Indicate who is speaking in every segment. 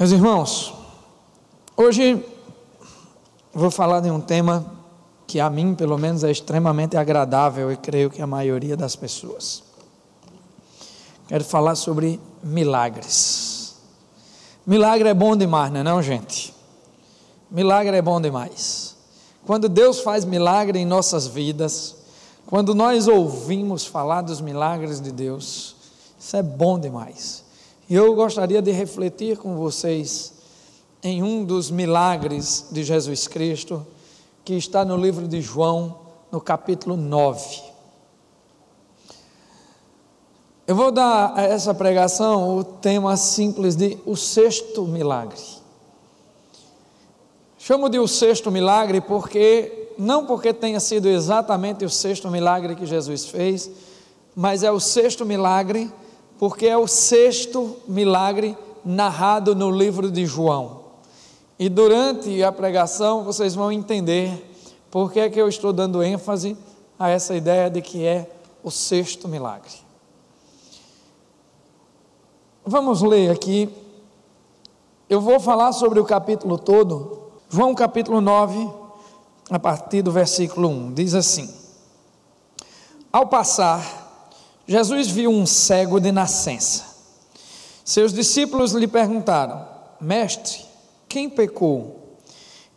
Speaker 1: Meus irmãos, hoje vou falar de um tema que a mim, pelo menos, é extremamente agradável e creio que a maioria das pessoas. Quero falar sobre milagres. Milagre é bom demais, não é não, gente? Milagre é bom demais. Quando Deus faz milagre em nossas vidas, quando nós ouvimos falar dos milagres de Deus, isso é bom demais. E eu gostaria de refletir com vocês em um dos milagres de Jesus Cristo, que está no livro de João, no capítulo 9. Eu vou dar a essa pregação o tema simples de o sexto milagre. Chamo de o sexto milagre não porque tenha sido exatamente o sexto milagre que Jesus fez, mas é o sexto milagre porque é o sexto milagre narrado no livro de João. E durante a pregação vocês vão entender por que é que eu estou dando ênfase a essa ideia de que é o sexto milagre. Vamos ler aqui. Eu vou falar sobre o capítulo todo. João capítulo 9, a partir do versículo 1, diz assim: Ao passar, Jesus viu um cego de nascença. Seus discípulos lhe perguntaram: Mestre, quem pecou,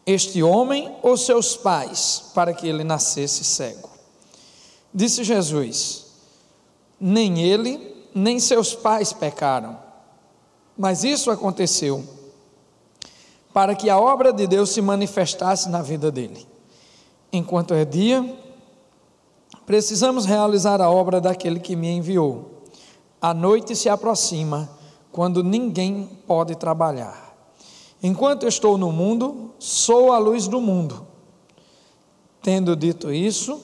Speaker 1: este homem ou seus pais, para que ele nascesse cego? Disse Jesus: Nem ele, nem seus pais pecaram, mas isso aconteceu para que a obra de Deus se manifestasse na vida dele. Enquanto é dia, precisamos realizar a obra daquele que me enviou. A noite se aproxima, quando ninguém pode trabalhar. Enquanto estou no mundo, sou a luz do mundo. Tendo dito isso,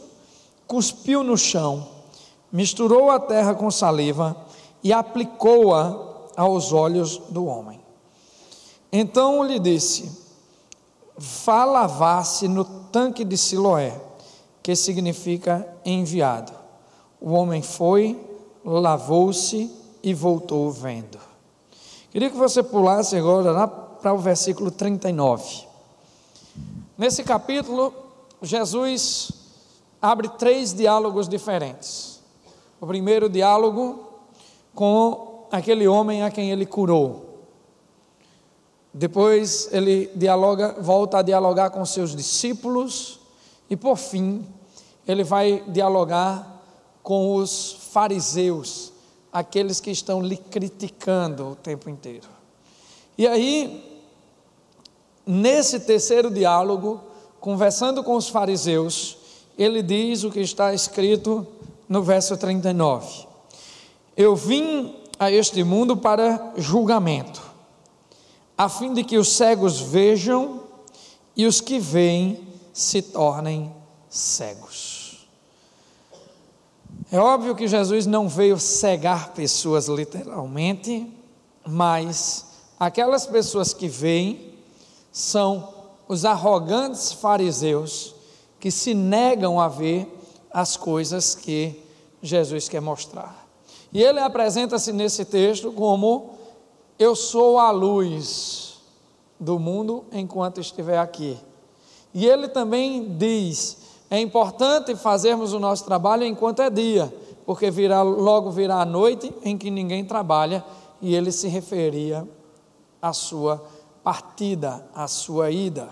Speaker 1: cuspiu no chão, misturou a terra com saliva e aplicou-a aos olhos do homem. Então lhe disse: Vá lavar-se no tanque de Siloé, que significa enviado. O homem foi, lavou-se e voltou vendo. Queria que você pulasse agora lá para o versículo 39. Nesse capítulo, Jesus abre 3 diálogos diferentes. O primeiro diálogo com aquele homem a quem ele curou. Depois ele volta a dialogar com seus discípulos. E por fim, ele vai dialogar com os fariseus, aqueles que estão lhe criticando o tempo inteiro. E aí, nesse terceiro diálogo, conversando com os fariseus, ele diz o que está escrito no verso 39. Eu vim a este mundo para julgamento, a fim de que os cegos vejam e os que veem se tornem cegos. É óbvio que Jesus não veio cegar pessoas literalmente, mas aquelas pessoas que veem são os arrogantes fariseus que se negam a ver as coisas que Jesus quer mostrar. E ele apresenta-se nesse texto como: eu sou a luz do mundo enquanto estiver aqui. E ele também diz: é importante fazermos o nosso trabalho enquanto é dia, porque logo virá a noite em que ninguém trabalha. E ele se referia à sua partida, à sua ida,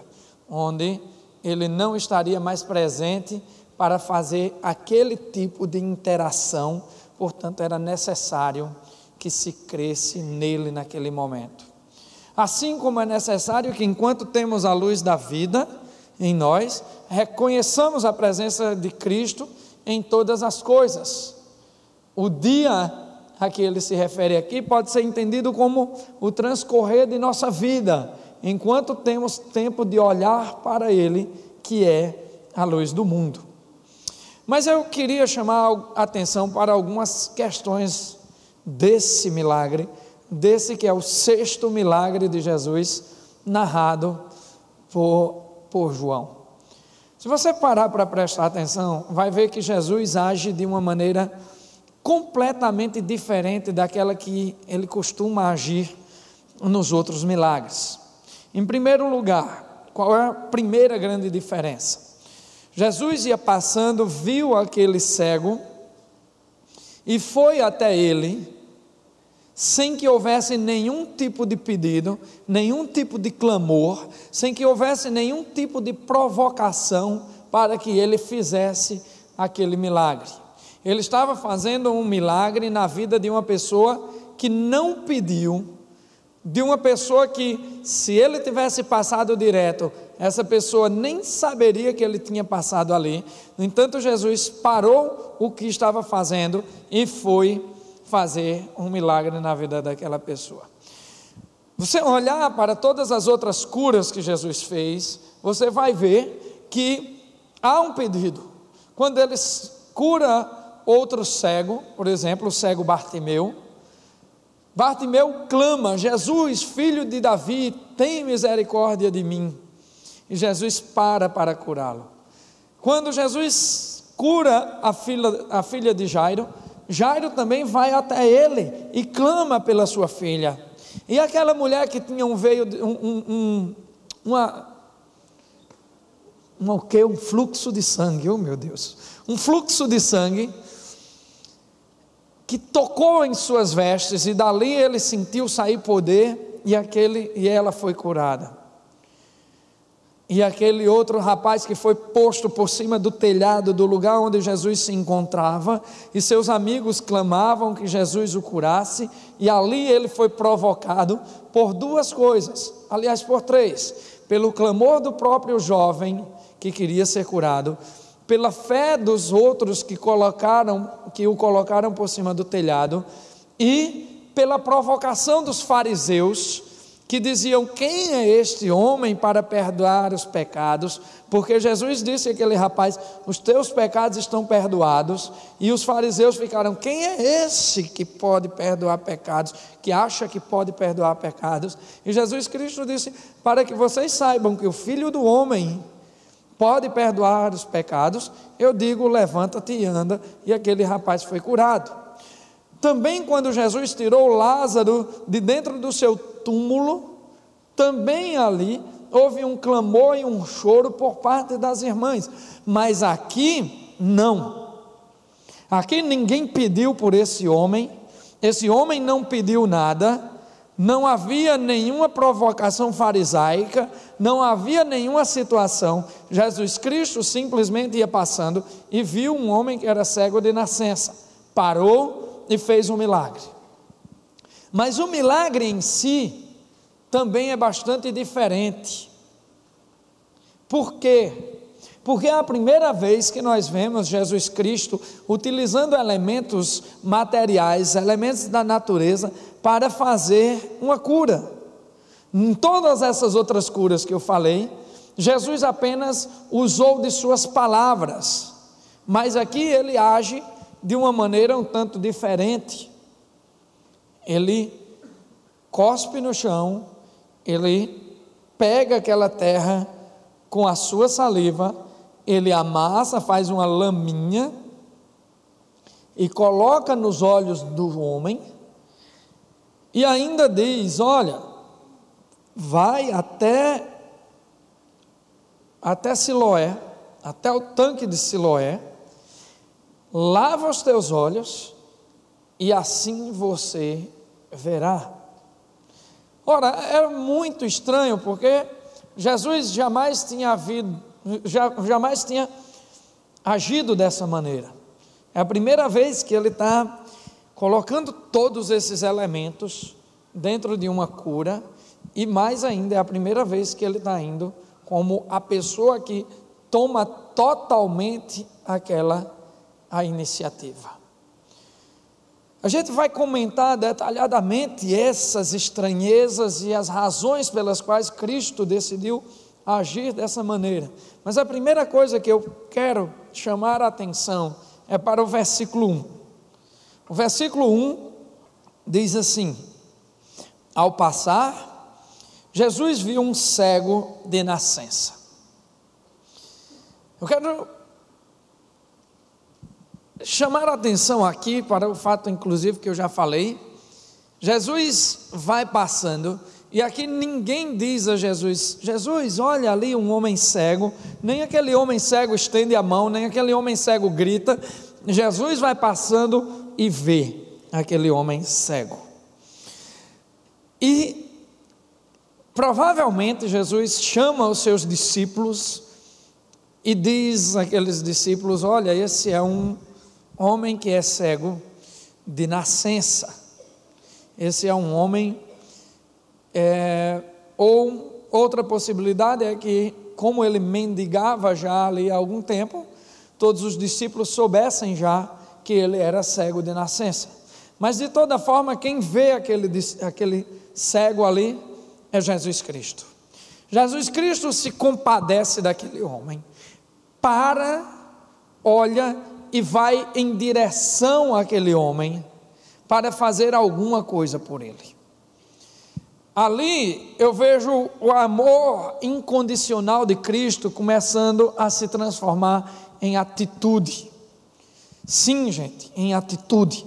Speaker 1: onde ele não estaria mais presente para fazer aquele tipo de interação. Portanto, era necessário que se cresce nele naquele momento. Assim como é necessário que, enquanto temos a luz da vida em nós, reconheçamos a presença de Cristo em todas as coisas. O dia a que ele se refere aqui pode ser entendido como o transcorrer de nossa vida, enquanto temos tempo de olhar para ele, que é a luz do mundo. Mas eu queria chamar a atenção para algumas questões desse milagre, desse que é o sexto milagre de Jesus, narrado por João. Se você parar para prestar atenção, vai ver que Jesus age de uma maneira completamente diferente daquela que ele costuma agir nos outros milagres. Em primeiro lugar, qual é a primeira grande diferença? Jesus ia passando, viu aquele cego e foi até ele, sem que houvesse nenhum tipo de pedido, nenhum tipo de clamor, sem que houvesse nenhum tipo de provocação para que ele fizesse aquele milagre. Ele estava fazendo um milagre na vida de uma pessoa que não pediu, de uma pessoa que, se ele tivesse passado direto, essa pessoa nem saberia que ele tinha passado ali. No entanto, Jesus parou o que estava fazendo e foi fazer um milagre na vida daquela pessoa. Você olhar para todas as outras curas que Jesus fez, você vai ver que há um pedido. Quando ele cura outro cego, por exemplo, o cego Bartimeu clama: Jesus, filho de Davi, tem misericórdia de mim. E Jesus para curá-lo. Quando Jesus cura a filha de Jairo, Jairo também vai até ele e clama pela sua filha. E aquela mulher que tinha um fluxo de sangue, oh meu Deus, um fluxo de sangue, que tocou em suas vestes, e dali ele sentiu sair poder, e ela foi curada. E aquele outro rapaz que foi posto por cima do telhado do lugar onde Jesus se encontrava, e seus amigos clamavam que Jesus o curasse, e ali ele foi provocado por duas coisas, aliás por três: pelo clamor do próprio jovem que queria ser curado, pela fé dos outros que o colocaram por cima do telhado, e pela provocação dos fariseus, que diziam: quem é este homem para perdoar os pecados? Porque Jesus disse àquele rapaz: os teus pecados estão perdoados. E os fariseus ficaram: quem é esse que pode perdoar pecados, que acha que pode perdoar pecados? E Jesus Cristo disse: para que vocês saibam que o Filho do Homem pode perdoar os pecados, eu digo: levanta-te e anda. E aquele rapaz foi curado. Também quando Jesus tirou Lázaro de dentro do seu túmulo, também ali houve um clamor e um choro por parte das irmãs. Mas aqui não. Aqui ninguém pediu por esse homem não pediu nada, não havia nenhuma provocação farisaica, não havia nenhuma situação. Jesus Cristo simplesmente ia passando e viu um homem que era cego de nascença, parou e fez um milagre. Mas o milagre em si também é bastante diferente. Por quê? Porque é a primeira vez que nós vemos Jesus Cristo utilizando elementos materiais, elementos da natureza, para fazer uma cura. Em todas essas outras curas que eu falei, Jesus apenas usou de suas palavras, mas aqui ele age de uma maneira um tanto diferente. Ele cospe no chão, ele pega aquela terra com a sua saliva, ele amassa, faz uma laminha e coloca nos olhos do homem, e ainda diz: olha, vai até Siloé, até o tanque de Siloé, lava os teus olhos e assim você verá. Ora, é muito estranho, porque Jesus jamais tinha agido dessa maneira. É a primeira vez que ele está colocando todos esses elementos dentro de uma cura, e mais ainda, é a primeira vez que ele está indo como a pessoa que toma totalmente a iniciativa. A gente vai comentar detalhadamente essas estranhezas e as razões pelas quais Cristo decidiu agir dessa maneira. Mas a primeira coisa que eu quero chamar a atenção é para o versículo 1. O versículo 1 diz assim: ao passar, Jesus viu um cego de nascença. Eu quero chamar a atenção aqui para o fato, inclusive, que eu já falei. Jesus vai passando E aqui ninguém diz a Jesus: Jesus, olha ali um homem cego. Nem aquele homem cego estende a mão, nem aquele homem cego grita. Jesus vai passando e vê aquele homem cego. E provavelmente Jesus chama os seus discípulos e diz àqueles discípulos: olha, esse é um homem que é cego de nascença. Esse é um homem, ou outra possibilidade é que, como ele mendigava já ali há algum tempo, todos os discípulos soubessem já que ele era cego de nascença. Mas de toda forma, quem vê aquele cego ali é Jesus Cristo. Jesus Cristo se compadece daquele homem, olha e vai em direção àquele homem para fazer alguma coisa por ele. Ali eu vejo o amor incondicional de Cristo começando a se transformar em atitude. Sim, gente, em atitude.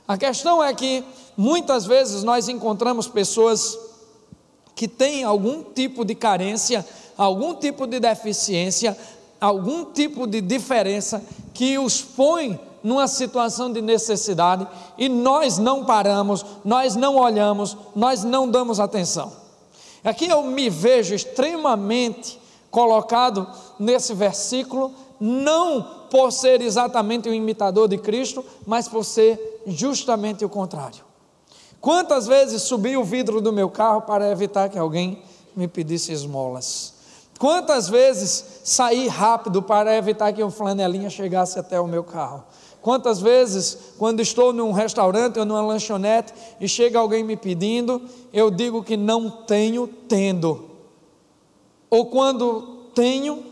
Speaker 1: A questão é que muitas vezes nós encontramos pessoas que têm algum tipo de carência, algum tipo de deficiência, algum tipo de diferença que os põe numa situação de necessidade, e nós não paramos, nós não olhamos, nós não damos atenção. Aqui eu me vejo extremamente colocado nesse versículo, não por ser exatamente um imitador de Cristo, mas por ser justamente o contrário. Quantas vezes subi o vidro do meu carro para evitar que alguém me pedisse esmolas? Quantas vezes saí rápido para evitar que um flanelinha chegasse até o meu carro? Quantas vezes, quando estou num restaurante ou numa lanchonete e chega alguém me pedindo, eu digo que não tenho, tendo. Ou quando tenho,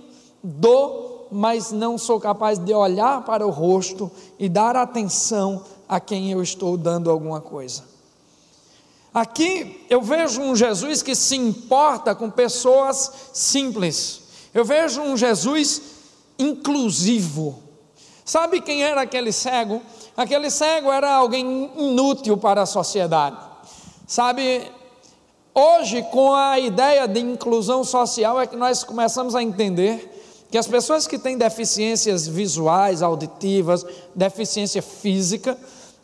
Speaker 1: dou, mas não sou capaz de olhar para o rosto e dar atenção a quem eu estou dando alguma coisa. Aqui eu vejo um Jesus que se importa com pessoas simples. Eu vejo um Jesus inclusivo. Sabe quem era aquele cego? Aquele cego era alguém inútil para a sociedade. Sabe, hoje com a ideia de inclusão social é que nós começamos a entender que as pessoas que têm deficiências visuais, auditivas, deficiência física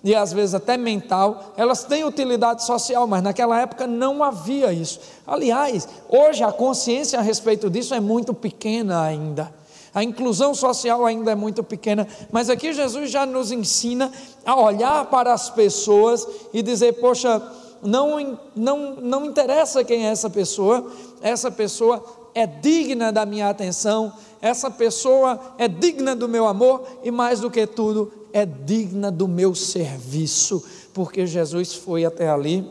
Speaker 1: e às vezes até mental, elas têm utilidade social, mas naquela época não havia isso. Aliás, hoje a consciência a respeito disso é muito pequena ainda. A inclusão social ainda é muito pequena, mas aqui Jesus já nos ensina a olhar para as pessoas e dizer: poxa, não interessa quem é essa pessoa é digna da minha atenção, essa pessoa é digna do meu amor e, mais do que tudo, é digna do meu serviço, porque Jesus foi até ali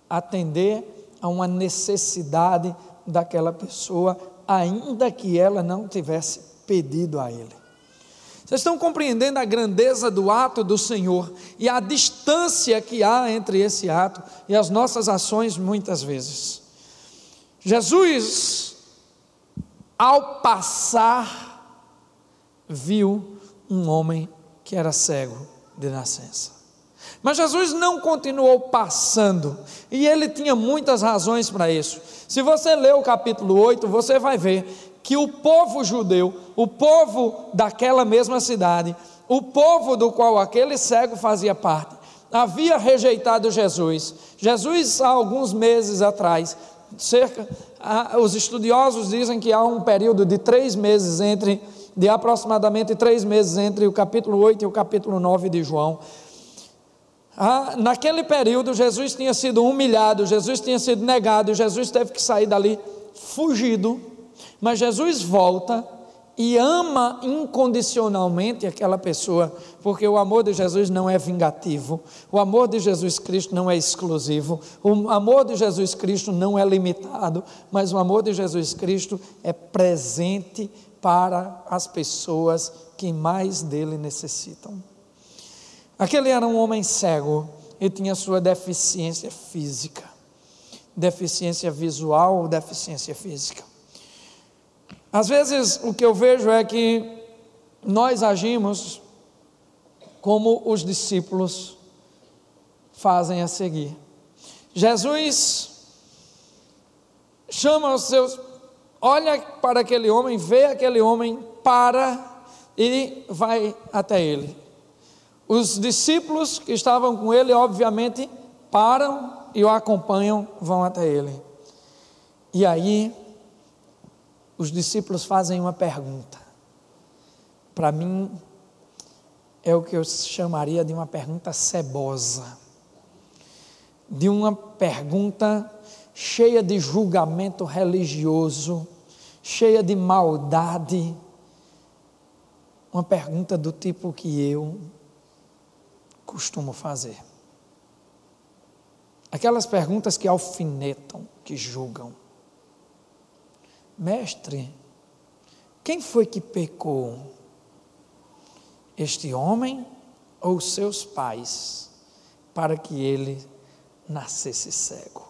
Speaker 1: atender a uma necessidade daquela pessoa, ainda que ela não tivesse pedido a ele. Vocês estão compreendendo a grandeza do ato do Senhor e a distância que há entre esse ato e as nossas ações muitas vezes. Jesus, ao passar, viu um homem que era cego de nascença. Mas Jesus não continuou passando, e ele tinha muitas razões para isso. Se você ler o capítulo 8, você vai ver que o povo judeu, o povo daquela mesma cidade, o povo do qual aquele cego fazia parte, havia rejeitado Jesus. Jesus, há alguns meses atrás, os estudiosos dizem que há um período de aproximadamente 3 meses entre o capítulo 8 e o capítulo 9 de João. Naquele período Jesus tinha sido humilhado, Jesus tinha sido negado, Jesus teve que sair dali fugido, mas Jesus volta e ama incondicionalmente aquela pessoa, porque o amor de Jesus não é vingativo, o amor de Jesus Cristo não é exclusivo, o amor de Jesus Cristo não é limitado, mas o amor de Jesus Cristo é presente para as pessoas que mais dele necessitam. Aquele era um homem cego e tinha sua deficiência física, deficiência visual ou deficiência física. Às vezes o que eu vejo é que nós agimos como os discípulos fazem a seguir. Jesus chama os seus, olha para aquele homem, vê aquele homem, para e vai até ele. Os discípulos que estavam com ele, obviamente, param e o acompanham, vão até ele. E aí, os discípulos fazem uma pergunta. Para mim, é o que eu chamaria de uma pergunta cebosa, de uma pergunta cheia de julgamento religioso, cheia de maldade, uma pergunta do tipo que eu costumo fazer. Aquelas perguntas que alfinetam, que julgam. Mestre, quem foi que pecou? Este homem ou seus pais, para que ele nascesse cego?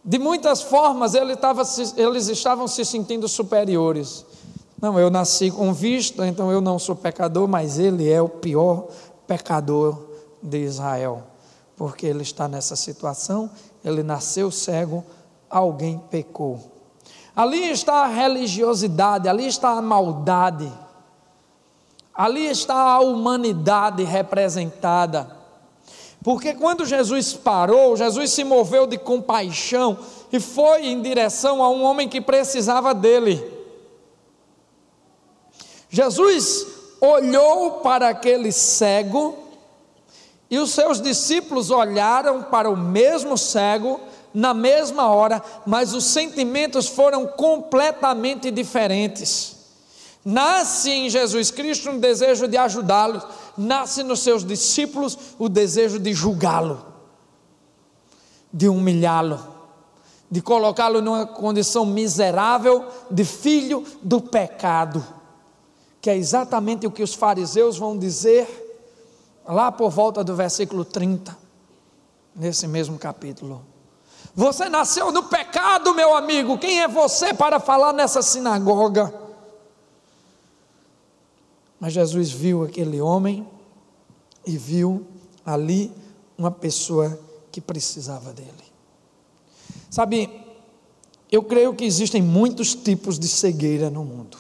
Speaker 1: De muitas formas eles estavam se sentindo superiores. Não, eu nasci com vista, então eu não sou pecador, mas ele é o pior pecador de Israel, porque ele está nessa situação, ele nasceu cego, alguém pecou. Ali está a religiosidade, ali está a maldade, ali está a humanidade representada. Porque quando Jesus parou, Jesus se moveu de compaixão e foi em direção a um homem que precisava dele. Jesus olhou para aquele cego e os seus discípulos olharam para o mesmo cego na mesma hora, mas os sentimentos foram completamente diferentes. Nasce em Jesus Cristo um desejo de ajudá-lo, nasce nos seus discípulos o desejo de julgá-lo, de humilhá-lo, de colocá-lo numa condição miserável de filho do pecado, que é exatamente o que os fariseus vão dizer lá por volta do versículo 30, nesse mesmo capítulo. Você nasceu no pecado, meu amigo, quem é você para falar nessa sinagoga? Mas Jesus viu aquele homem e viu ali uma pessoa que precisava dele. Sabe, eu creio que existem muitos tipos de cegueira no mundo.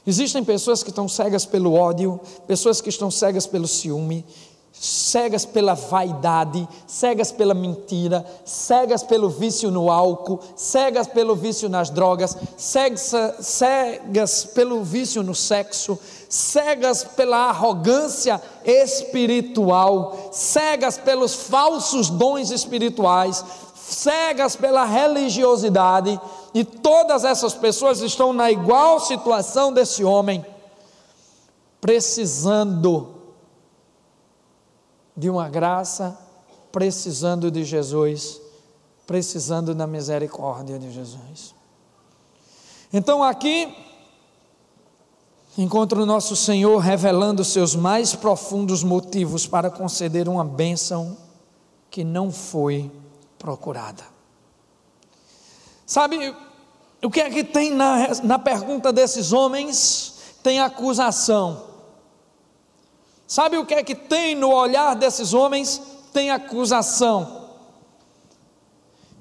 Speaker 1: Existem pessoas que estão cegas pelo ódio, pessoas que estão cegas pelo ciúme, cegas pela vaidade, cegas pela mentira, cegas pelo vício no álcool, cegas pelo vício nas drogas, cegas pelo vício no sexo, cegas pela arrogância espiritual, cegas pelos falsos dons espirituais, cegas pela religiosidade, e todas essas pessoas estão na igual situação desse homem, precisando de uma graça, precisando de Jesus, precisando da misericórdia de Jesus. Então aqui encontra o nosso Senhor revelando seus mais profundos motivos para conceder uma bênção que não foi procurada. Sabe o que é que tem na pergunta desses homens? Tem acusação. Sabe o que é que tem no olhar desses homens? Tem acusação.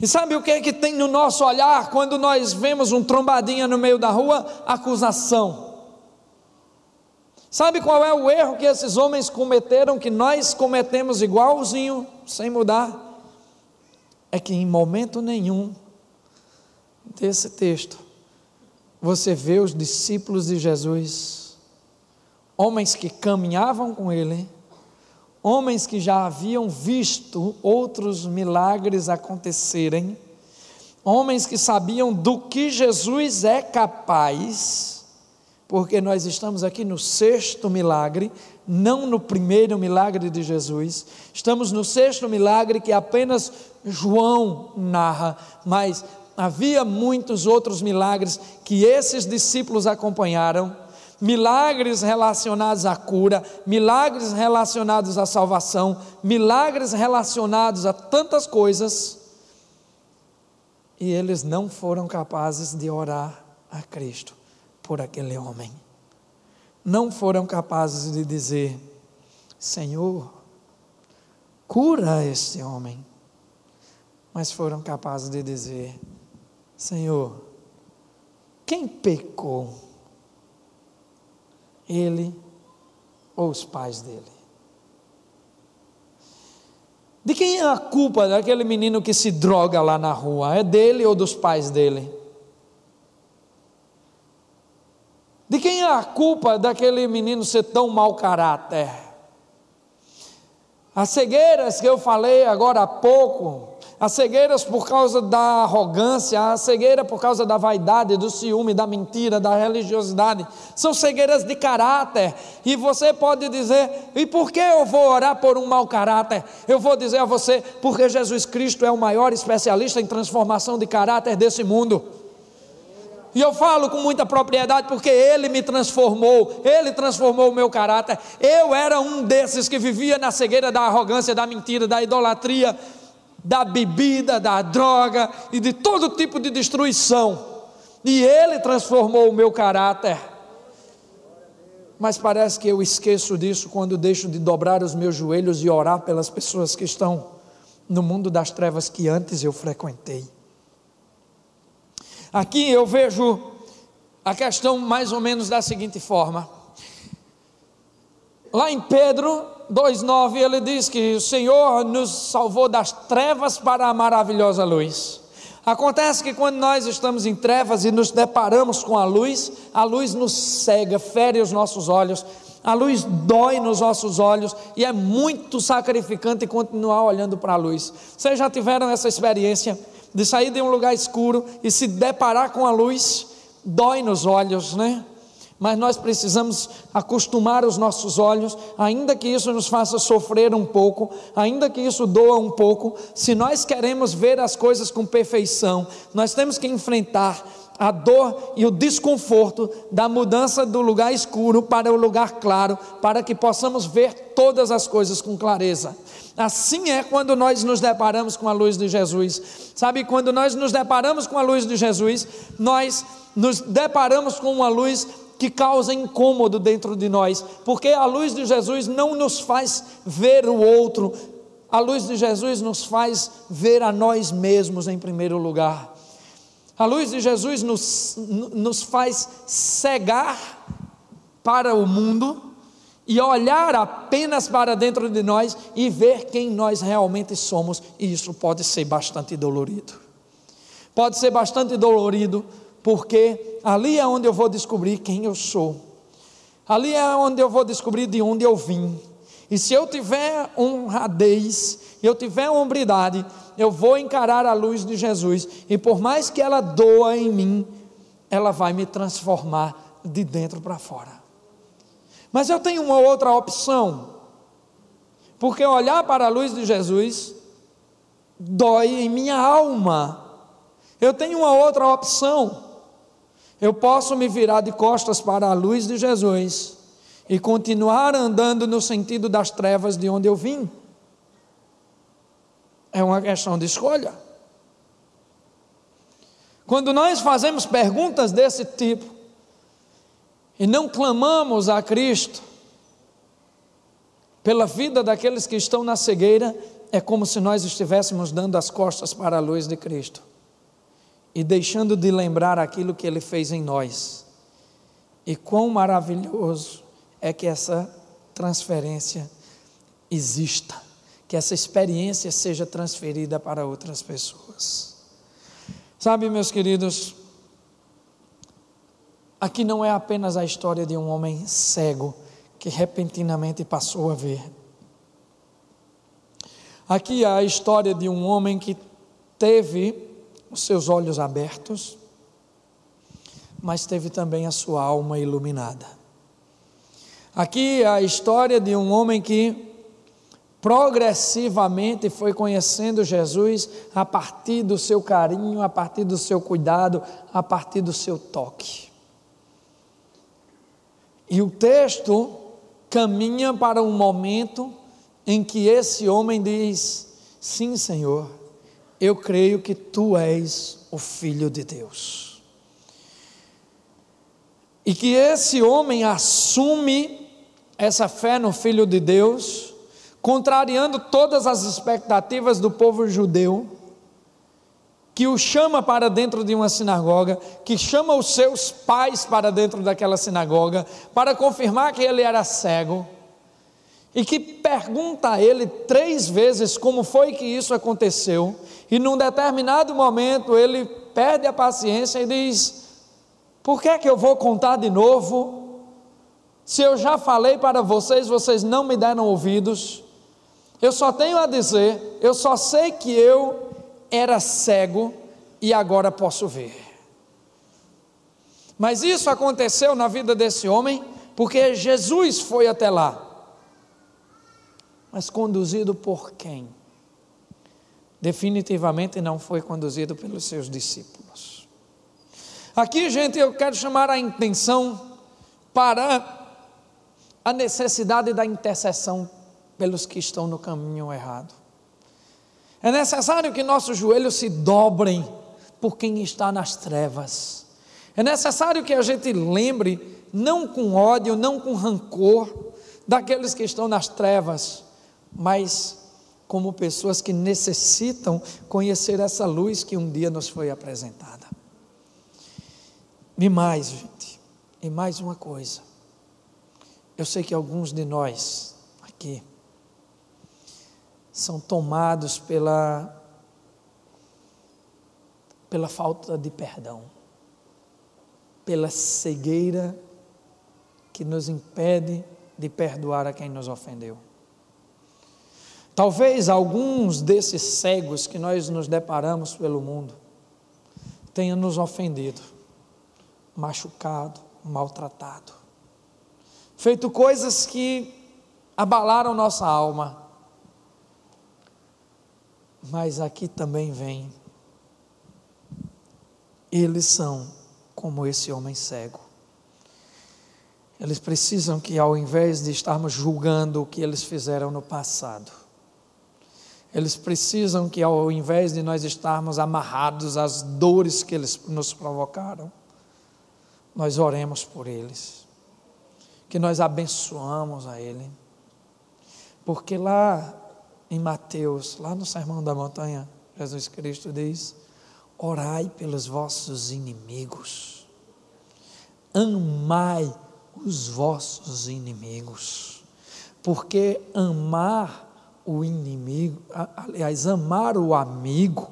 Speaker 1: E sabe o que é que tem no nosso olhar quando nós vemos um trombadinha no meio da rua? Acusação. Sabe qual é o erro que esses homens cometeram, que nós cometemos igualzinho, sem mudar? É que em momento nenhum desse texto você vê os discípulos de Jesus, homens que caminhavam com ele, homens que já haviam visto outros milagres acontecerem, homens que sabiam do que Jesus é capaz, porque nós estamos aqui no 6º milagre, não no primeiro milagre de Jesus, estamos no 6º milagre que apenas João narra, mas havia muitos outros milagres que esses discípulos acompanharam, milagres relacionados à cura, milagres relacionados à salvação, milagres relacionados a tantas coisas, e eles não foram capazes de orar a Cristo por aquele homem, não foram capazes de dizer: Senhor, cura este homem. Mas foram capazes de dizer: Senhor, quem pecou? Ele ou os pais dele? De quem é a culpa daquele menino que se droga lá na rua? É dele ou dos pais dele? De quem é a culpa daquele menino ser tão mau caráter? As cegueiras que eu falei agora há pouco, as cegueiras por causa da arrogância, a cegueira por causa da vaidade, do ciúme, da mentira, da religiosidade, são cegueiras de caráter. E você pode dizer: e por que eu vou orar por um mau caráter? Eu vou dizer a você: porque Jesus Cristo é o maior especialista em transformação de caráter desse mundo. E eu falo com muita propriedade porque Ele me transformou, Ele transformou o meu caráter. Eu era um desses que vivia na cegueira da arrogância, da mentira, da idolatria, da bebida, da droga e de todo tipo de destruição. E Ele transformou o meu caráter. Mas parece que eu esqueço disso quando deixo de dobrar os meus joelhos e orar pelas pessoas que estão no mundo das trevas que antes eu frequentei. Aqui eu vejo a questão mais ou menos da seguinte forma. Lá em Pedro 2,9 ele diz que o Senhor nos salvou das trevas para a maravilhosa luz. Acontece que quando nós estamos em trevas e nos deparamos com a luz nos cega, fere os nossos olhos, a luz dói nos nossos olhos e é muito sacrificante continuar olhando para a luz. Vocês já tiveram essa experiência de sair de um lugar escuro e se deparar com a luz? Dói nos olhos, né? Mas nós precisamos acostumar os nossos olhos, ainda que isso nos faça sofrer um pouco, ainda que isso doa um pouco. Se nós queremos ver as coisas com perfeição, nós temos que enfrentar a dor e o desconforto da mudança do lugar escuro para o lugar claro, para que possamos ver todas as coisas com clareza. Assim é quando nós nos deparamos com a luz de Jesus. Sabe, quando nós nos deparamos com a luz de Jesus, nós nos deparamos com uma luz que causa incômodo dentro de nós, porque a luz de Jesus não nos faz ver o outro, a luz de Jesus nos faz ver a nós mesmos em primeiro lugar. A luz de Jesus nos faz cegar para o mundo e olhar apenas para dentro de nós e ver quem nós realmente somos, e isso pode ser bastante dolorido. Pode ser bastante dolorido, porque ali é onde eu vou descobrir quem eu sou, ali é onde eu vou descobrir de onde eu vim. E se eu tiver honradez, eu tiver hombridade, eu vou encarar a luz de Jesus, e por mais que ela doa em mim, ela vai me transformar de dentro para fora. Mas eu tenho uma outra opção, porque olhar para a luz de Jesus dói em minha alma. Eu tenho uma outra opção. Eu posso me virar de costas para a luz de Jesus e continuar andando no sentido das trevas de onde eu vim. É uma questão de escolha. Quando nós fazemos perguntas desse tipo e não clamamos a Cristo pela vida daqueles que estão na cegueira, é como se nós estivéssemos dando as costas para a luz de Cristo e deixando de lembrar aquilo que Ele fez em nós. E quão maravilhoso é que essa transferência exista, que essa experiência seja transferida para outras pessoas. Sabe, meus queridos, aqui não é apenas a história de um homem cego que repentinamente passou a ver. Aqui é a história de um homem que teve os seus olhos abertos, mas teve também a sua alma iluminada. Aqui é a história de um homem que progressivamente foi conhecendo Jesus a partir do seu carinho, a partir do seu cuidado, a partir do seu toque. E o texto caminha para um momento em que esse homem diz: sim, Senhor, eu creio que Tu és o Filho de Deus. E que esse homem assume essa fé no Filho de Deus contrariando todas as expectativas do povo judeu, que o chama para dentro de uma sinagoga, que chama os seus pais para dentro daquela sinagoga, para confirmar que ele era cego, e que pergunta a ele 3 vezes como foi que isso aconteceu, e num determinado momento ele perde a paciência e diz: por que é que eu vou contar de novo? Se eu já falei para vocês, vocês não me deram ouvidos. Eu só tenho a dizer, eu só sei que eu era cego e agora posso ver. Mas isso aconteceu na vida desse homem porque Jesus foi até lá. Mas conduzido por quem? Definitivamente não foi conduzido pelos seus discípulos. Aqui, gente, eu quero chamar a atenção para a necessidade da intercessão pelos que estão no caminho errado. É necessário que nossos joelhos se dobrem por quem está nas trevas. É necessário que a gente lembre, não com ódio, não com rancor, daqueles que estão nas trevas, mas como pessoas que necessitam conhecer essa luz que um dia nos foi apresentada. E mais, gente, e mais uma coisa. Eu sei que alguns de nós aqui são tomados pela falta de perdão, pela cegueira que nos impede de perdoar a quem nos ofendeu. Talvez alguns desses cegos que nós nos deparamos pelo mundo tenham nos ofendido, machucado, maltratado, feito coisas que abalaram nossa alma. Mas aqui também vem, eles são como esse homem cego. Eles precisam que, ao invés de estarmos julgando o que eles fizeram no passado, eles precisam que, ao invés de nós estarmos amarrados às dores que eles nos provocaram, nós oremos por eles, que nós abençoamos a ele, porque lá em Mateus, lá no Sermão da Montanha, Jesus Cristo diz: orai pelos vossos inimigos, amai os vossos inimigos, porque amar o inimigo, aliás, amar o amigo,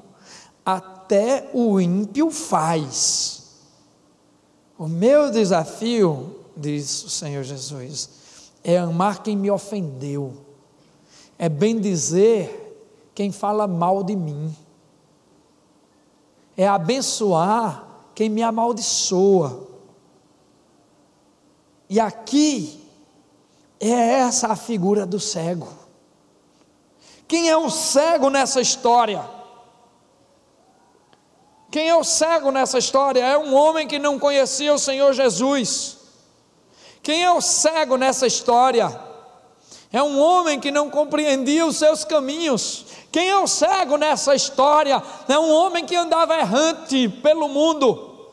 Speaker 1: até o ímpio faz. O meu desafio, diz o Senhor Jesus, é amar quem me ofendeu, é bem dizer quem fala mal de mim, é abençoar quem me amaldiçoa. E aqui é essa a figura do cego. Quem é o cego nessa história? Quem é o cego nessa história? É um homem que não conhecia o Senhor Jesus. Quem é o cego nessa história? É um homem que não compreendia os seus caminhos. Quem é o cego nessa história? É um homem que andava errante pelo mundo.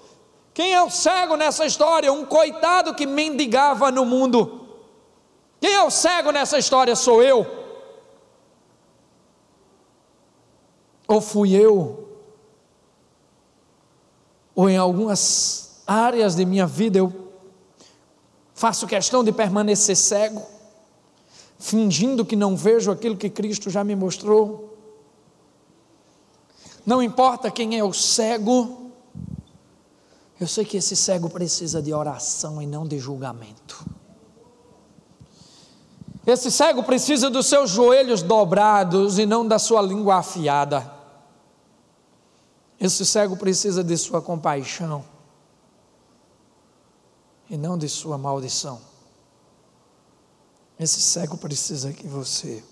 Speaker 1: Quem é o cego nessa história? Um coitado que mendigava no mundo. Quem é o cego nessa história? Sou eu. Ou fui eu? Ou em algumas áreas de minha vida eu faço questão de permanecer cego, fingindo que não vejo aquilo que Cristo já me mostrou? Não importa quem é o cego, eu sei que esse cego precisa de oração e não de julgamento. Esse cego precisa dos seus joelhos dobrados e não da sua língua afiada. Esse cego precisa de sua compaixão e não de sua maldição. Esse cego precisa que você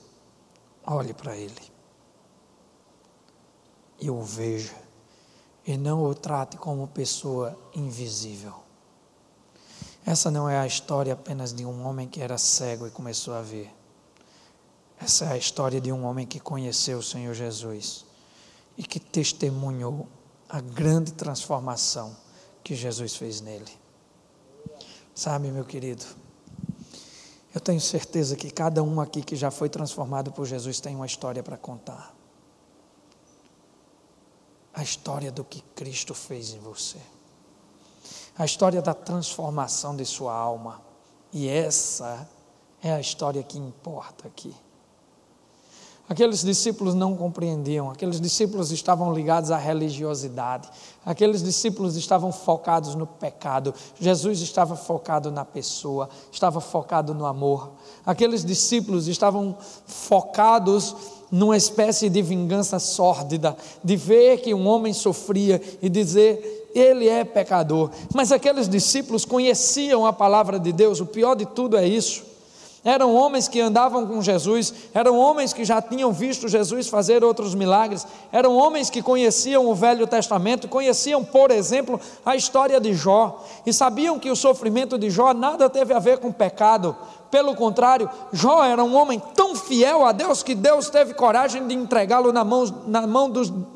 Speaker 1: olhe para ele e o veja, e não o trate como pessoa invisível. Essa não é a história apenas de um homem que era cego e começou a ver. Essa é a história de um homem que conheceu o Senhor Jesus e que testemunhou a grande transformação que Jesus fez nele. Sabe, meu querido, Eu tenho certeza que cada um aqui que já foi transformado por Jesus tem uma história para contar. A história do que Cristo fez em você. A história da transformação de sua alma. E essa é a história que importa aqui. Aqueles discípulos não compreendiam, aqueles discípulos estavam ligados à religiosidade, aqueles discípulos estavam focados no pecado, Jesus estava focado na pessoa, estava focado no amor. Aqueles discípulos estavam focados numa espécie de vingança sórdida, de ver que um homem sofria e dizer, ele é pecador. Mas aqueles discípulos conheciam a palavra de Deus, o pior de tudo é isso. Eram homens que andavam com Jesus, eram homens que já tinham visto Jesus fazer outros milagres, eram homens que conheciam o Velho Testamento, conheciam, por exemplo, a história de Jó, e sabiam que o sofrimento de Jó nada teve a ver com pecado. Pelo contrário, Jó era um homem tão fiel a Deus que Deus teve coragem de entregá-lo na mão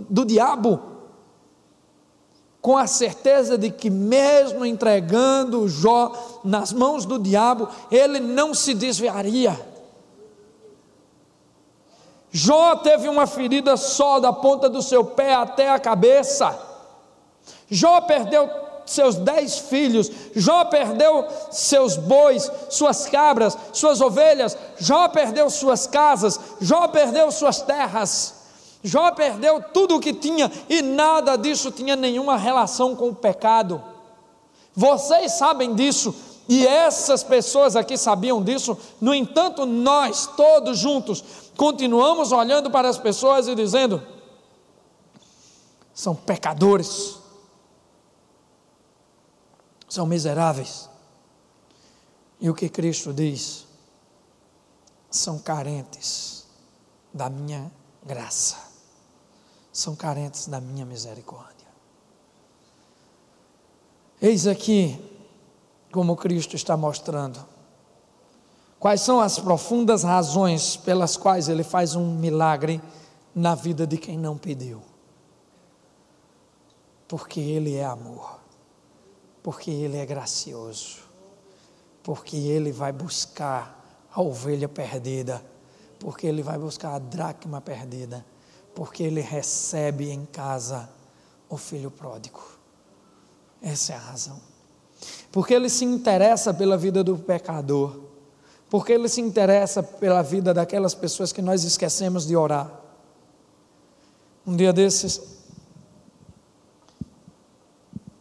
Speaker 1: do diabo, com a certeza de que mesmo entregando Jó nas mãos do diabo, ele não se desviaria. Jó teve uma ferida só da ponta do seu pé até a cabeça. Jó perdeu seus 10 filhos, Jó perdeu seus bois, suas cabras, suas ovelhas, Jó perdeu suas casas, Jó perdeu suas terras. Jó perdeu tudo o que tinha e nada disso tinha nenhuma relação com o pecado. Vocês sabem disso e essas pessoas aqui sabiam disso. No entanto, nós todos juntos continuamos olhando para as pessoas e dizendo: são pecadores, são miseráveis. E o que Cristo diz? São carentes da minha graça. São carentes da minha misericórdia. Eis aqui como Cristo está mostrando quais são as profundas razões pelas quais Ele faz um milagre na vida de quem não pediu. Porque Ele é amor, porque Ele é gracioso, porque Ele vai buscar a ovelha perdida, porque Ele vai buscar a dracma perdida, porque Ele recebe em casa o filho pródigo. Essa é a razão. Porque Ele se interessa pela vida do pecador, porque Ele se interessa pela vida daquelas pessoas que nós esquecemos de orar. Um dia desses,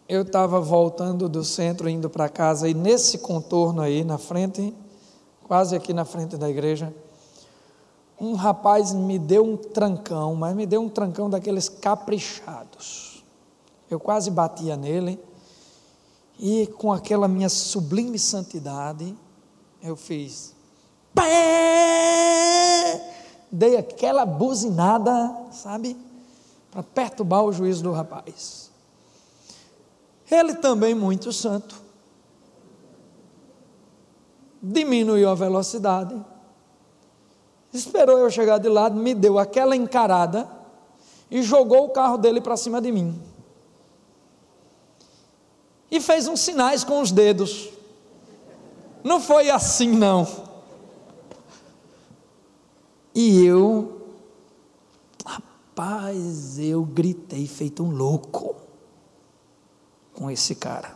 Speaker 1: eu estava voltando do centro, indo para casa, e nesse contorno aí na frente, quase aqui na frente da igreja, um rapaz me deu um trancão, mas me deu um trancão daqueles caprichados. Eu quase batia nele, e com aquela minha sublime santidade, eu fiz, pé! Dei aquela buzinada, sabe, para perturbar o juízo do rapaz. Ele também muito santo, diminuiu a velocidade, esperou eu chegar de lado, me deu aquela encarada e jogou o carro dele para cima de mim. E fez uns sinais com os dedos. Não foi assim não. E rapaz, eu gritei feito um louco com esse cara.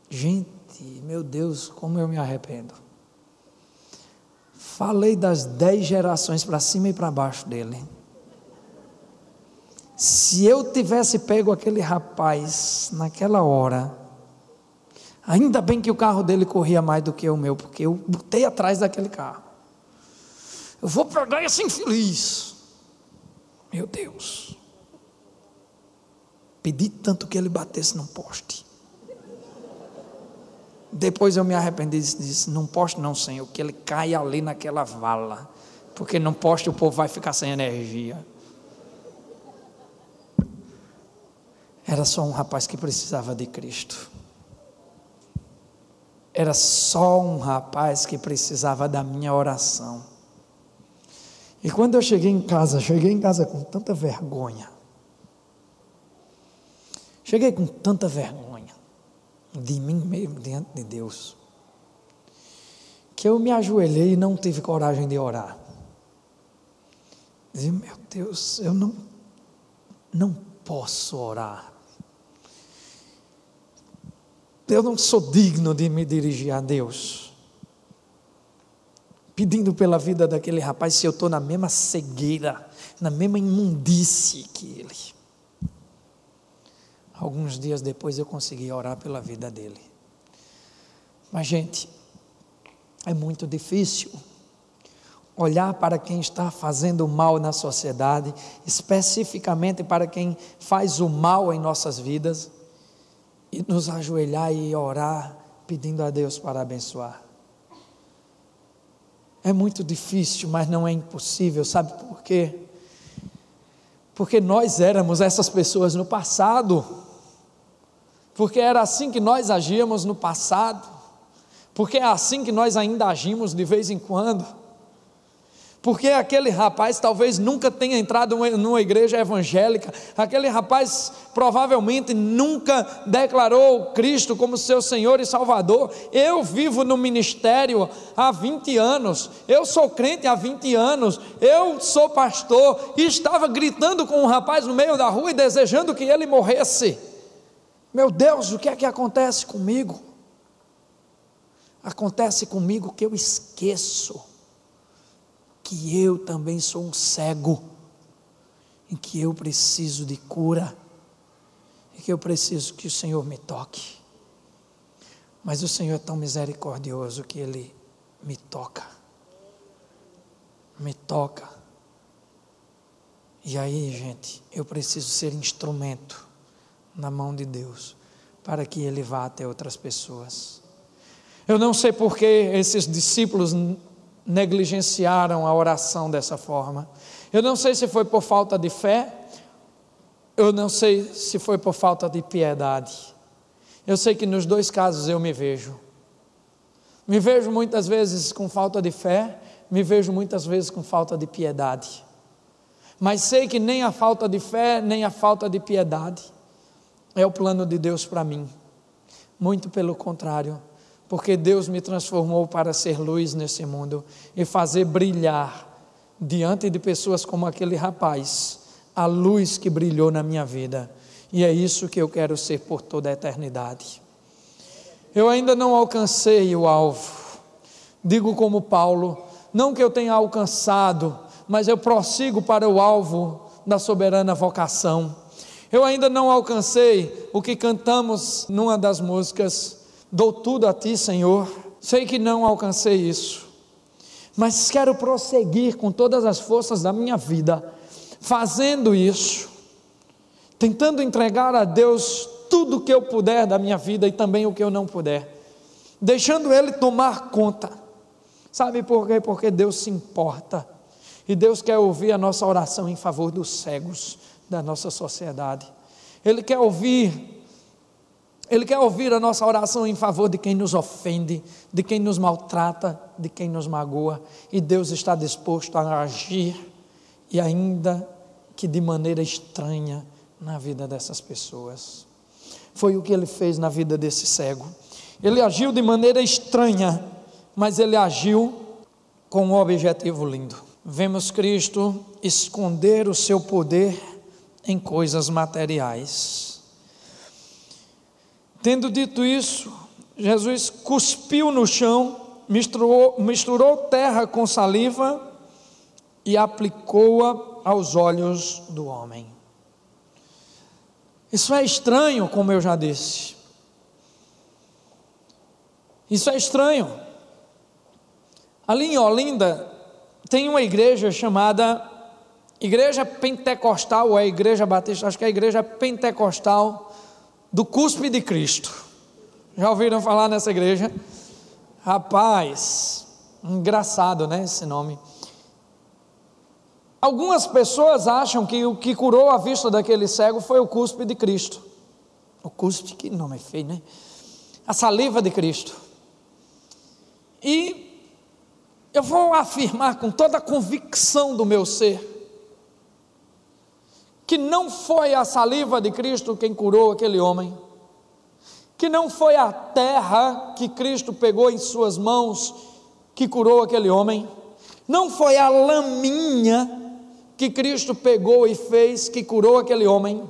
Speaker 1: Gente, meu Deus, como eu me arrependo. Falei das 10 gerações para cima e para baixo dele. Se eu tivesse pego aquele rapaz naquela hora, ainda bem que o carro dele corria mais do que o meu, porque eu botei atrás daquele carro. Eu vou pegar esse infeliz. Meu Deus. Pedi tanto que ele batesse num poste. Depois eu me arrependi e disse, num poste não, Senhor, que ele caia ali naquela vala, porque num poste o povo vai ficar sem energia. Era só um rapaz que precisava de Cristo. Era só um rapaz que precisava da minha oração. E quando eu cheguei em casa com tanta vergonha. Cheguei com tanta vergonha de mim mesmo diante de Deus. que eu me ajoelhei e não tive coragem de orar. Dizia, meu Deus, eu não posso orar. Eu não sou digno de me dirigir a Deus, pedindo pela vida daquele rapaz, se eu estou na mesma cegueira, na mesma imundície que ele. Alguns dias depois eu consegui orar pela vida dele. Mas, gente, é muito difícil olhar para quem está fazendo mal na sociedade, especificamente para quem faz o mal em nossas vidas, e nos ajoelhar e orar pedindo a Deus para abençoar. É muito difícil, mas não é impossível. Sabe por quê? Porque nós éramos essas pessoas no passado, porque era assim que nós agíamos no passado, porque é assim que nós ainda agimos de vez em quando. Porque aquele rapaz talvez nunca tenha entrado numa igreja evangélica, aquele rapaz provavelmente nunca declarou Cristo como seu Senhor e Salvador. Eu vivo no ministério há 20 anos, eu sou crente há 20 anos, eu sou pastor, e estava gritando com um rapaz no meio da rua e desejando que ele morresse. Meu Deus, o que é que acontece comigo? Acontece comigo que eu esqueço que eu também sou um cego, em que eu preciso de cura, e que eu preciso que o Senhor me toque. Mas o Senhor é tão misericordioso que Ele me toca, e aí, gente, eu preciso ser instrumento na mão de Deus, para que Ele vá até outras pessoas. Eu não sei por que esses discípulos negligenciaram a oração dessa forma. Eu não sei se foi por falta de fé, eu não sei se foi por falta de piedade. Eu sei que nos dois casos eu me vejo muitas vezes com falta de fé, me vejo muitas vezes com falta de piedade, mas sei que nem a falta de fé, nem a falta de piedade é o plano de Deus para mim, muito pelo contrário, porque Deus me transformou para ser luz nesse mundo e fazer brilhar diante de pessoas como aquele rapaz, a luz que brilhou na minha vida, e é isso que eu quero ser por toda a eternidade. Eu ainda não alcancei o alvo, digo como Paulo, não que eu tenha alcançado, mas eu prossigo para o alvo da soberana vocação. Eu ainda não alcancei o que cantamos numa das músicas, dou tudo a ti, Senhor. Sei que não alcancei isso, mas quero prosseguir com todas as forças da minha vida, fazendo isso, tentando entregar a Deus tudo o que eu puder da minha vida e também o que eu não puder, deixando Ele tomar conta. Sabe por quê? Porque Deus se importa, e Deus quer ouvir a nossa oração em favor dos cegos da nossa sociedade. Ele quer ouvir a nossa oração em favor de quem nos ofende, de quem nos maltrata, de quem nos magoa, e Deus está disposto a agir, e ainda que de maneira estranha, na vida dessas pessoas. Foi o que Ele fez na vida desse cego. Ele agiu de maneira estranha, mas Ele agiu com um objetivo lindo. Vemos Cristo esconder o seu poder em coisas materiais. Tendo dito isso, Jesus cuspiu no chão, misturou terra com saliva e aplicou-a aos olhos do homem. Isso é estranho, como eu já disse. Isso é estranho. Ali em Olinda tem uma igreja chamada Igreja Pentecostal, ou é Igreja Batista, acho que é a Igreja Pentecostal do Cuspe de Cristo. Já ouviram falar nessa igreja? Rapaz, engraçado, né, esse nome. Algumas pessoas acham que o que curou a vista daquele cego foi o cuspe de Cristo. O cuspe, que nome feio, né? A saliva de Cristo. E eu vou afirmar com toda a convicção do meu ser, que não foi a saliva de Cristo quem curou aquele homem, que não foi a terra que Cristo pegou em suas mãos que curou aquele homem, não foi a laminha que Cristo pegou e fez que curou aquele homem,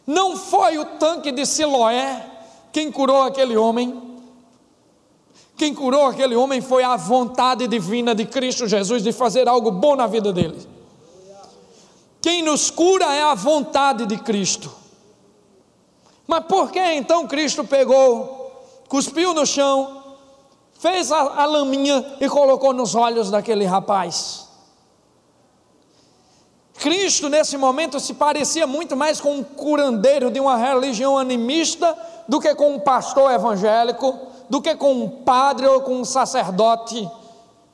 Speaker 1: não foi o tanque de Siloé quem curou aquele homem. Quem curou aquele homem foi a vontade divina de Cristo Jesus de fazer algo bom na vida dele. Quem nos cura é a vontade de Cristo. Mas por que então Cristo pegou, cuspiu no chão, fez a laminha e colocou nos olhos daquele rapaz? Cristo nesse momento se parecia muito mais com um curandeiro de uma religião animista do que com um pastor evangélico, do que com um padre ou com um sacerdote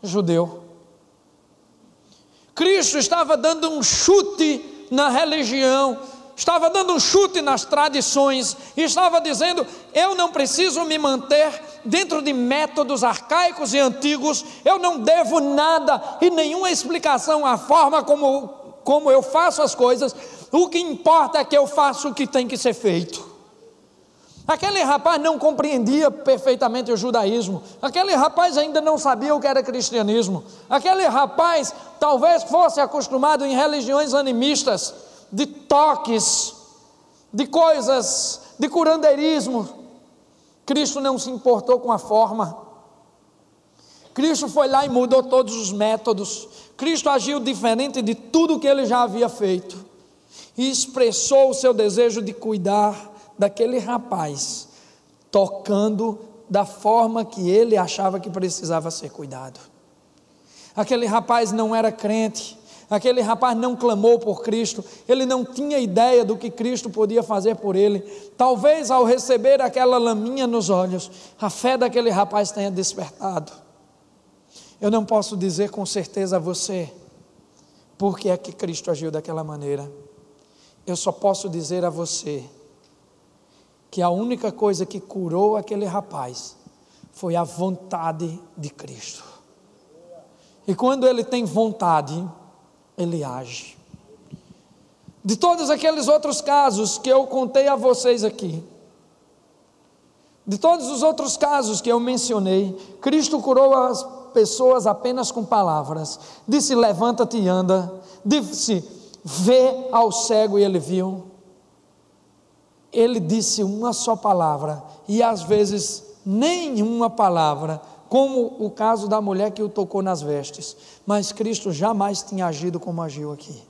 Speaker 1: judeu. Cristo estava dando um chute na religião, estava dando um chute nas tradições, e estava dizendo: eu não preciso me manter dentro de métodos arcaicos e antigos, eu não devo nada e nenhuma explicação à forma como eu faço as coisas, o que importa é que eu faço o que tem que ser feito. Aquele rapaz não compreendia perfeitamente o judaísmo, aquele rapaz ainda não sabia o que era cristianismo, aquele rapaz talvez fosse acostumado em religiões animistas, de toques, de coisas, de curandeirismo. Cristo não se importou com a forma, Cristo foi lá e mudou todos os métodos. Cristo agiu diferente de tudo que ele já havia feito, e expressou o seu desejo de cuidar daquele rapaz, tocando da forma que ele achava que precisava ser cuidado. Aquele rapaz não era crente, aquele rapaz não clamou por Cristo, ele não tinha ideia do que Cristo podia fazer por ele. Talvez ao receber aquela laminha nos olhos, a fé daquele rapaz tenha despertado. Eu não posso dizer com certeza a você por que é que Cristo agiu daquela maneira. Eu só posso dizer a você que a única coisa que curou aquele rapaz foi a vontade de Cristo. E quando ele tem vontade, ele age. De todos aqueles outros casos que eu contei a vocês aqui, de todos os outros casos que eu mencionei, Cristo curou as pessoas apenas com palavras. Disse: levanta-te e anda. Disse: vê ao cego, e ele viu. Ele disse uma só palavra, e às vezes nenhuma palavra, como o caso da mulher que o tocou nas vestes, mas Cristo jamais tinha agido como agiu aqui.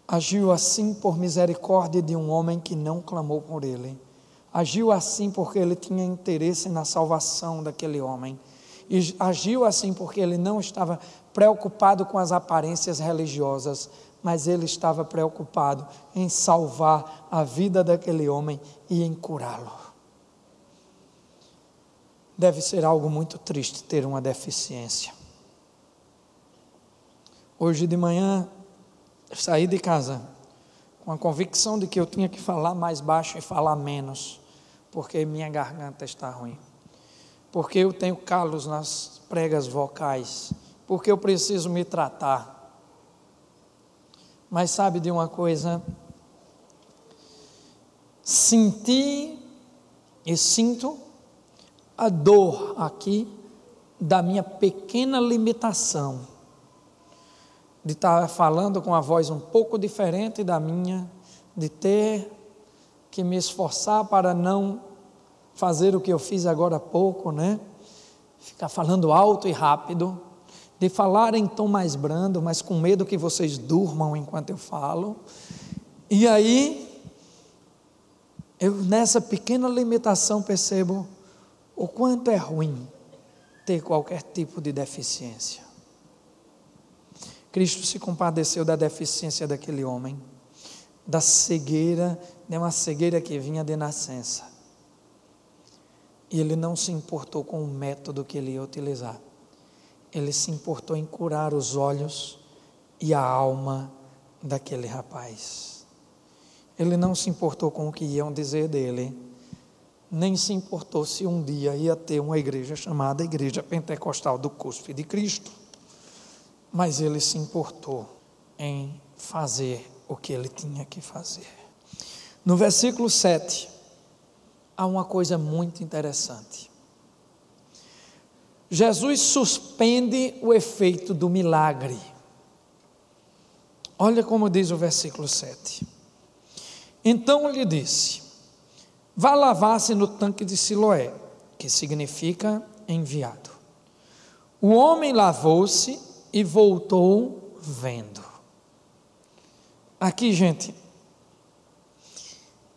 Speaker 1: Agiu assim por misericórdia de um homem que não clamou por ele, agiu assim porque ele tinha interesse na salvação daquele homem, e agiu assim porque ele não estava preocupado com as aparências religiosas, mas ele estava preocupado em salvar a vida daquele homem e em curá-lo. Deve ser algo muito triste ter uma deficiência. Hoje de manhã, saí de casa com a convicção de que eu tinha que falar mais baixo e falar menos, porque minha garganta está ruim, porque eu tenho calos nas pregas vocais, porque eu preciso me tratar. Mas sabe de uma coisa? Senti e sinto a dor aqui da minha pequena limitação de estar falando com a voz um pouco diferente da minha, de ter que me esforçar para não fazer o que eu fiz agora há pouco, né? Ficar falando alto e rápido, de falar em tom mais brando, mas com medo que vocês durmam enquanto eu falo. E aí, eu nessa pequena limitação percebo o quanto é ruim ter qualquer tipo de deficiência. Cristo se compadeceu da deficiência daquele homem, da cegueira, de uma cegueira que vinha de nascença. E ele não se importou com o método que ele ia utilizar. Ele se importou em curar os olhos e a alma daquele rapaz. Ele não se importou com o que iam dizer dele, nem se importou se um dia ia ter uma igreja chamada Igreja Pentecostal do Cuspe de Cristo, mas ele se importou em fazer o que ele tinha que fazer. No versículo 7, há uma coisa muito interessante. Jesus suspende o efeito do milagre. Olha como diz o versículo 7. Então lhe disse: vá lavar-se no tanque de Siloé, que significa enviado. O homem lavou-se e voltou vendo. Aqui, gente,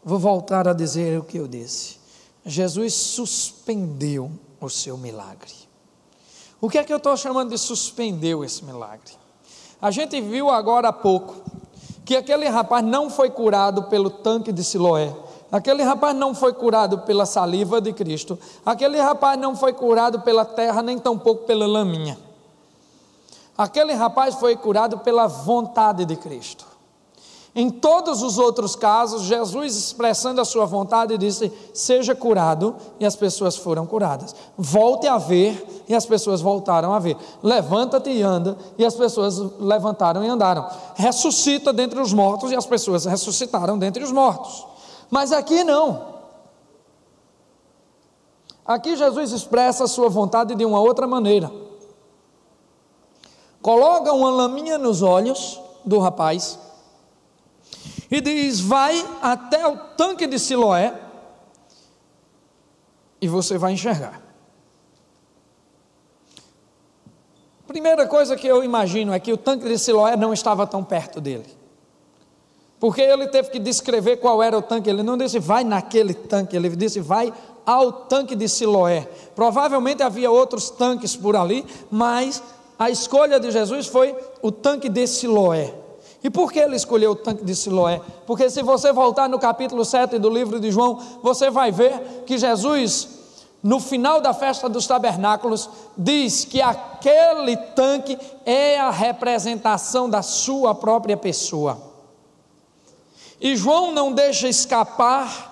Speaker 1: vou voltar a dizer o que eu disse. Jesus suspendeu o seu milagre. O que é que eu estou chamando de suspendeu esse milagre? A gente viu agora há pouco que aquele rapaz não foi curado pelo tanque de Siloé, aquele rapaz não foi curado pela saliva de Cristo, aquele rapaz não foi curado pela terra, nem tampouco pela laminha. Aquele rapaz foi curado pela vontade de Cristo. Em todos os outros casos, Jesus, expressando a sua vontade, disse: seja curado, e as pessoas foram curadas. Volte a ver, e as pessoas voltaram a ver. Levanta-te e anda, e as pessoas levantaram e andaram. Ressuscita dentre os mortos, e as pessoas ressuscitaram dentre os mortos. Mas aqui não. Aqui Jesus expressa a sua vontade de uma outra maneira. Coloca uma laminha nos olhos do rapaz e diz: vai até o tanque de Siloé e você vai enxergar. Primeira coisa que eu imagino é que o tanque de Siloé não estava tão perto dele, porque ele teve que descrever qual era o tanque. Ele não disse vai naquele tanque, ele disse vai ao tanque de Siloé. Provavelmente havia outros tanques por ali, mas a escolha de Jesus foi o tanque de Siloé. E por que ele escolheu o tanque de Siloé? Porque se você voltar no capítulo 7 do livro de João, você vai ver que Jesus, no final da festa dos tabernáculos, diz que aquele tanque é a representação da sua própria pessoa. E João não deixa escapar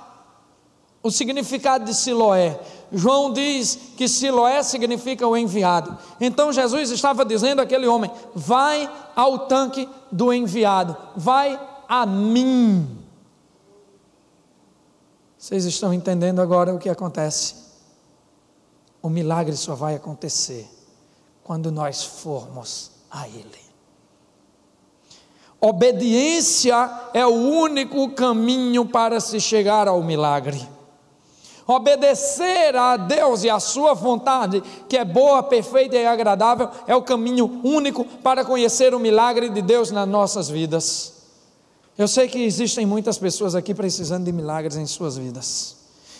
Speaker 1: o significado de Siloé. João diz que Siloé significa o enviado. Então Jesus estava dizendo àquele homem: vai ao tanque do enviado, vai a mim. Vocês estão entendendo agora o que acontece? O milagre só vai acontecer quando nós formos a Ele. Obediência é o único caminho para se chegar ao milagre. Obedecer a Deus e a sua vontade, que é boa, perfeita e agradável, é o caminho único para conhecer o milagre de Deus nas nossas vidas. Eu sei que existem muitas pessoas aqui precisando de milagres em suas vidas.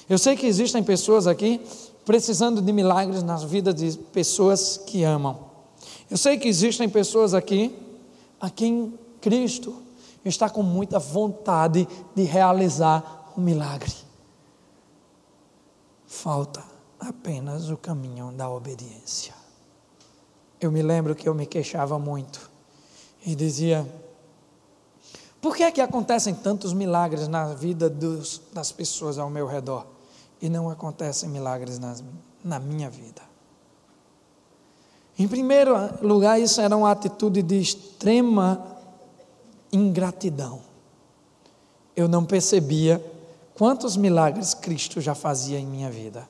Speaker 1: Eu sei que existem pessoas aqui precisando de milagres nas vidas de pessoas que amam. Eu sei que existem pessoas aqui a quem Cristo está com muita vontade de realizar um milagre. Falta apenas o caminho da obediência. Eu me lembro que eu me queixava muito e dizia: por que é que acontecem tantos milagres na vida das pessoas ao meu redor e não acontecem milagres na minha vida? Em primeiro lugar, isso era uma atitude de extrema ingratidão. Eu não percebia quantos milagres Cristo já fazia em minha vida.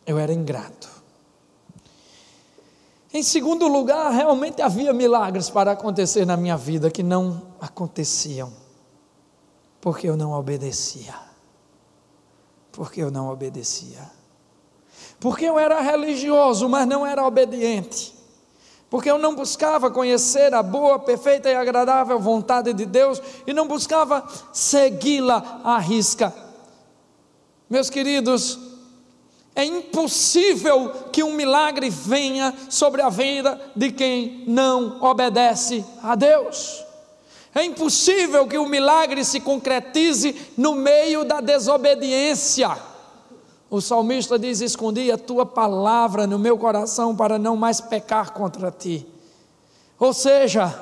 Speaker 1: Eu era ingrato. Em segundo lugar, realmente havia milagres para acontecer na minha vida que não aconteciam, porque eu não obedecia. Porque eu não obedecia. Porque eu era religioso, mas não era obediente. Porque eu não buscava conhecer a boa, perfeita e agradável vontade de Deus e não buscava segui-la à risca. Meus queridos, é impossível que um milagre venha sobre a vida de quem não obedece a Deus. É impossível que o milagre se concretize no meio da desobediência. O salmista diz: escondi a tua palavra no meu coração para não mais pecar contra ti. Ou seja,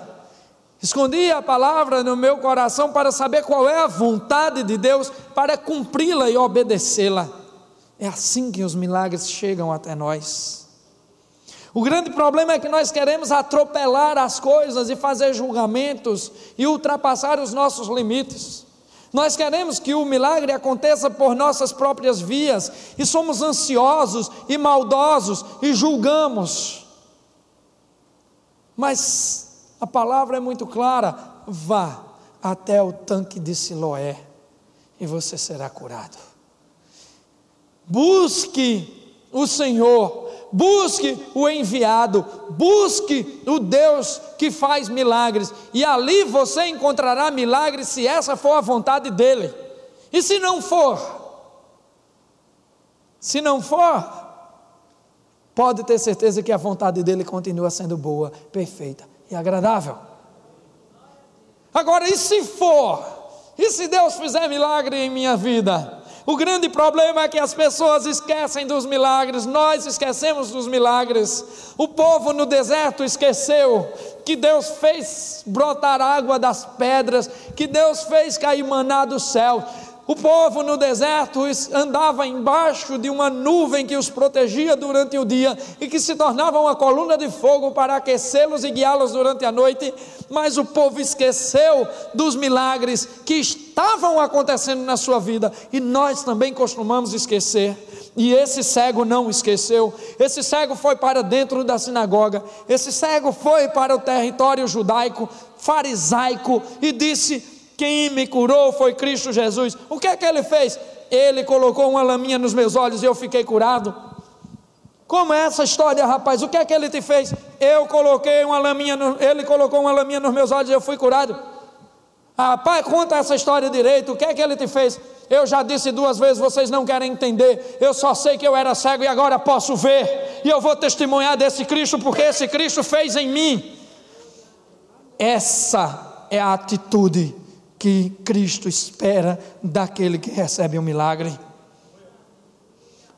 Speaker 1: escondi a palavra no meu coração para saber qual é a vontade de Deus, para cumpri-la e obedecê-la. É assim que os milagres chegam até nós. O grande problema é que nós queremos atropelar as coisas e fazer julgamentos e ultrapassar os nossos limites. Nós queremos que o milagre aconteça por nossas próprias vias, e somos ansiosos e maldosos e julgamos. Mas a palavra é muito clara: vá até o tanque de Siloé e você será curado. Busque o Senhor, busque o enviado, busque o Deus que faz milagres, e ali você encontrará milagres, se essa for a vontade dele. E se não for, pode ter certeza que a vontade dele continua sendo boa, perfeita e agradável. Agora, e se for? E se Deus fizer milagre em minha vida? O grande problema é que as pessoas esquecem dos milagres, nós esquecemos dos milagres. O povo no deserto esqueceu que Deus fez brotar água das pedras, que Deus fez cair maná do céu. O povo no deserto andava embaixo de uma nuvem que os protegia durante o dia e que se tornava uma coluna de fogo para aquecê-los e guiá-los durante a noite. Mas o povo esqueceu dos milagres que estavam acontecendo na sua vida, e nós também costumamos esquecer. E esse cego não esqueceu. Esse cego foi para dentro da sinagoga, esse cego foi para o território judaico, farisaico, e disse: quem me curou foi Cristo Jesus. O que é que ele fez? Ele colocou uma laminha nos meus olhos e eu fiquei curado. Como é essa história, rapaz? O que é que ele te fez? Ele colocou uma laminha nos meus olhos e eu fui curado. Rapaz, conta essa história direito. O que é que ele te fez? Eu já disse 2 vezes, vocês não querem entender. Eu só sei que eu era cego e agora posso ver, e eu vou testemunhar desse Cristo, porque esse Cristo fez em mim. Essa é a atitude que Cristo espera daquele que recebe um milagre.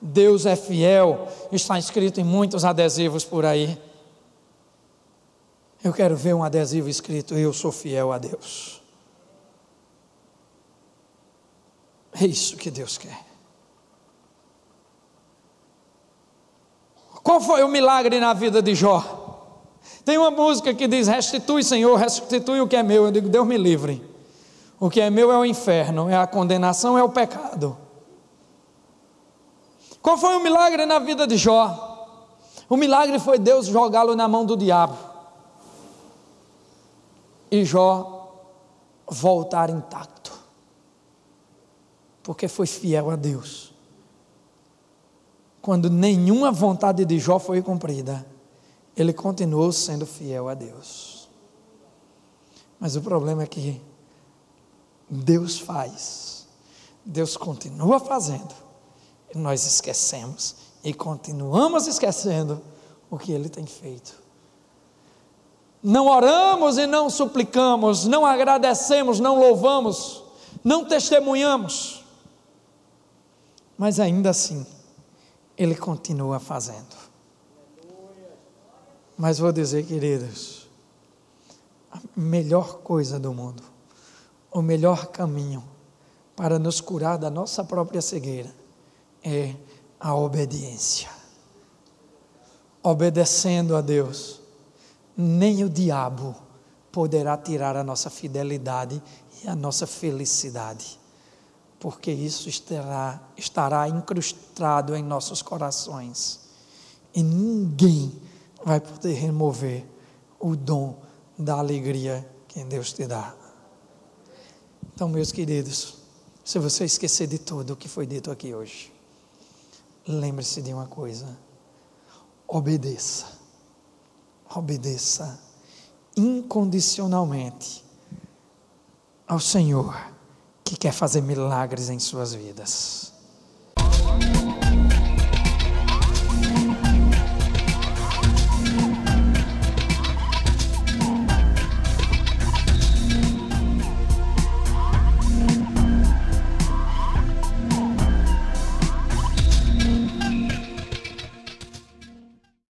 Speaker 1: Deus é fiel, está escrito em muitos adesivos por aí. Eu quero ver um adesivo escrito: eu sou fiel a Deus. É isso que Deus quer. Qual foi o milagre na vida de Jó? Tem uma música que diz: restitui, Senhor, restitui o que é meu. Eu digo: Deus me livre. O que é meu é o inferno, é a condenação, é o pecado. Qual foi o milagre na vida de Jó? O milagre foi Deus jogá-lo na mão do diabo e Jó voltar intacto, porque foi fiel a Deus. Quando nenhuma vontade de Jó foi cumprida, ele continuou sendo fiel a Deus. Mas o problema é que Deus faz, Deus continua fazendo, e nós esquecemos e continuamos esquecendo o que Ele tem feito. Não oramos e não suplicamos, não agradecemos, não louvamos, não testemunhamos, mas ainda assim Ele continua fazendo. Mas vou dizer, queridos, a melhor coisa do mundo, o melhor caminho para nos curar da nossa própria cegueira é a obediência. Obedecendo a Deus, nem o diabo poderá tirar a nossa fidelidade e a nossa felicidade, porque isso estará incrustado em nossos corações, e ninguém vai poder remover o dom da alegria que Deus te dá. Então, meus queridos, se você esquecer de tudo o que foi dito aqui hoje, lembre-se de uma coisa: obedeça incondicionalmente ao Senhor, que quer fazer milagres em suas vidas.